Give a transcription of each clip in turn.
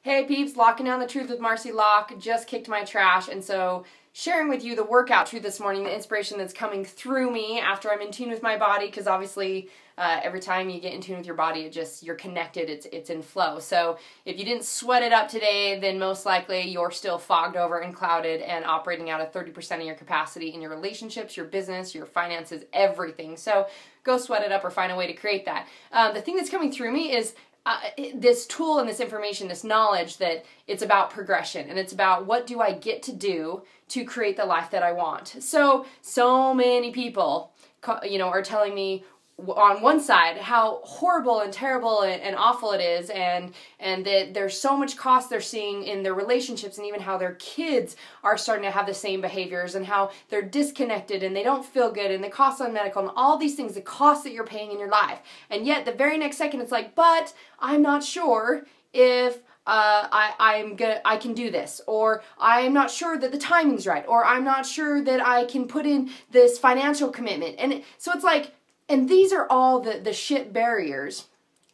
Hey peeps, locking down the truth with Marci Lock. Just kicked my trash, and so sharing with you the workout truth this morning, the inspiration that's coming through me after I'm in tune with my body, because obviously every time you get in tune with your body, you're connected, it's in flow. So if you didn't sweat it up today, then most likely you're still fogged over and clouded and operating out of 30% of your capacity in your relationships, your business, your finances, everything. So go sweat it up or find a way to create that. The thing that's coming through me is this tool and this information, this knowledge that it's about progression, and it's about what do I get to do to create the life that I want. So many people, are telling me on one side how horrible and terrible and awful it is, and that there's so much cost they're seeing in their relationships, and even how their kids are starting to have the same behaviors, and how they're disconnected and they don't feel good, and the cost on medical, and all these things, the cost that you're paying in your life. And yet the very next second it's like, but I'm not sure if I can do this, or I'm not sure that the timing's right, or I'm not sure that I can put in this financial commitment. And so it's like, and these are all the shit barriers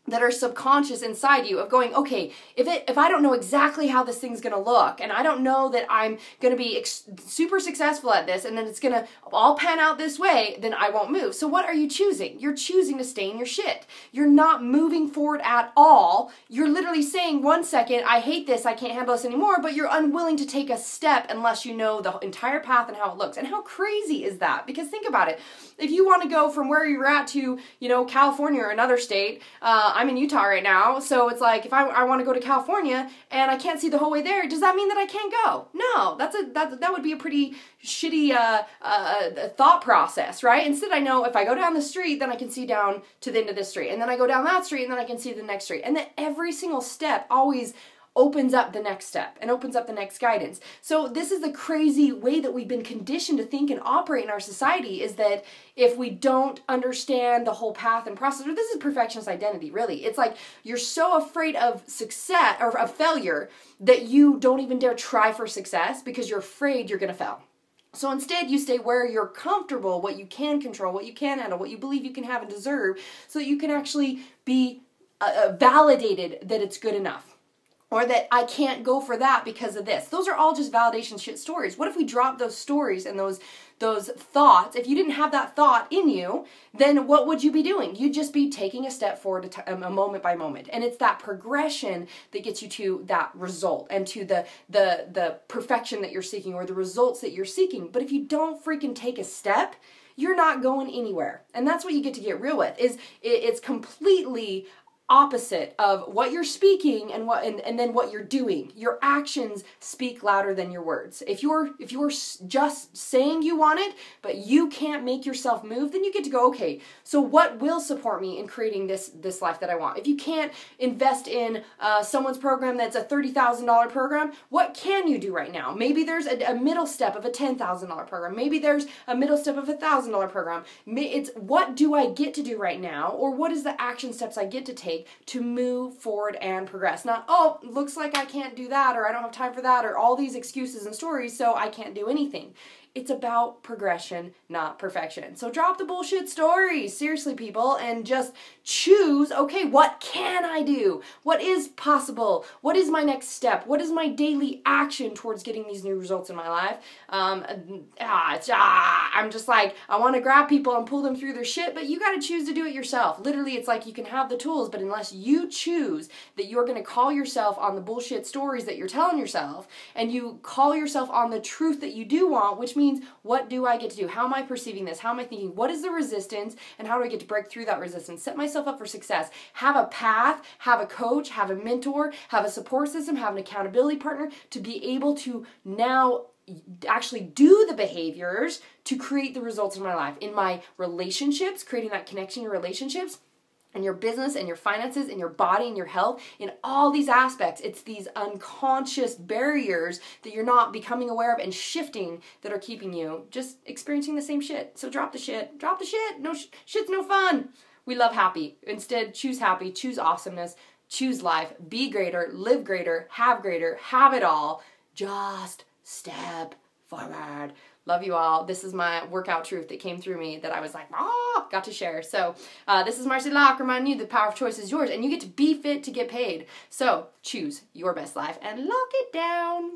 that are subconscious inside you of going, okay, if I don't know exactly how this thing's gonna look, and I don't know that I'm gonna be super successful at this, and then it's gonna all pan out this way, then I won't move. So what are you choosing? You're choosing to stay in your shit. You're not moving forward at all. You're literally saying, 1 second, I hate this, I can't handle this anymore, but you're unwilling to take a step unless you know the entire path and how it looks. And how crazy is that? Because think about it. If you want to go from where you're at to, California or another state, I'm in Utah right now, so it's like if I want to go to California and I can't see the whole way there, does that mean that I can't go? No, that would be a pretty shitty thought process, right? Instead, I know if I go down the street, then I can see down to the end of this street, and then I go down that street, and then I can see the next street, and then every single step always opens up the next step and opens up the next guidance. So this is the crazy way that we've been conditioned to think and operate in our society, is that if we don't understand the whole path and process, or this is perfectionist identity, really. It's like you're so afraid of success or of failure that you don't even dare try for success because you're afraid you're gonna fail. So instead, you stay where you're comfortable, what you can control, what you can handle, what you believe you can have and deserve, so that you can actually be validated that it's good enough. Or that I can't go for that because of this. Those are all just validation shit stories. What if we drop those stories and those thoughts? If you didn't have that thought in you, then what would you be doing? You'd just be taking a step forward a moment by moment. And it's that progression that gets you to that result and to the perfection that you're seeking, or the results that you're seeking. But if you don't freaking take a step, you're not going anywhere. And that's what you get to get real with. It's completely opposite of what you're speaking and then what you're doing. Your actions speak louder than your words. If you're just saying you want it, but you can't make yourself move, then you get to go, okay, so what will support me in creating this life that I want? If you can't invest in someone's program that's a $30,000 program, what can you do right now? Maybe there's a middle step of a $10,000 program. Maybe there's a middle step of a $1,000 program. It's what do I get to do right now, or what is the action steps I get to take to move forward and progress. Not, oh, looks like I can't do that, or I don't have time for that, or all these excuses and stories, so I can't do anything. It's about progression, not perfection. So drop the bullshit stories, seriously, people, and just choose, okay, what can I do? What is possible? What is my next step? What is my daily action towards getting these new results in my life? I'm just like, I want to grab people and pull them through their shit, but you got to choose to do it yourself. Literally, it's like you can have the tools, but unless you choose that you're going to call yourself on the bullshit stories that you're telling yourself, and you call yourself on the truth that you do want, which means, what do I get to do? How am I perceiving this? How am I thinking? What is the resistance? And how do I get to break through that resistance? Set myself up for success. Have a path, have a coach, have a mentor, have a support system, have an accountability partner to be able to now actually do the behaviors to create the results in my life. In my relationships, creating that connection in relationships, in your business, and your finances, in your body, and your health, in all these aspects. It's these unconscious barriers that you're not becoming aware of and shifting that are keeping you just experiencing the same shit. So drop the shit. Drop the shit. No shit's no fun. We love happy. Instead, choose happy, choose awesomeness, choose life, be greater, live greater, have it all. Just step forward. Love you all. This is my workout truth that came through me that I was like, oh, got to share. So this is Marci Locke reminding you the power of choice is yours, and you get to be fit to get paid. So choose your best life and lock it down.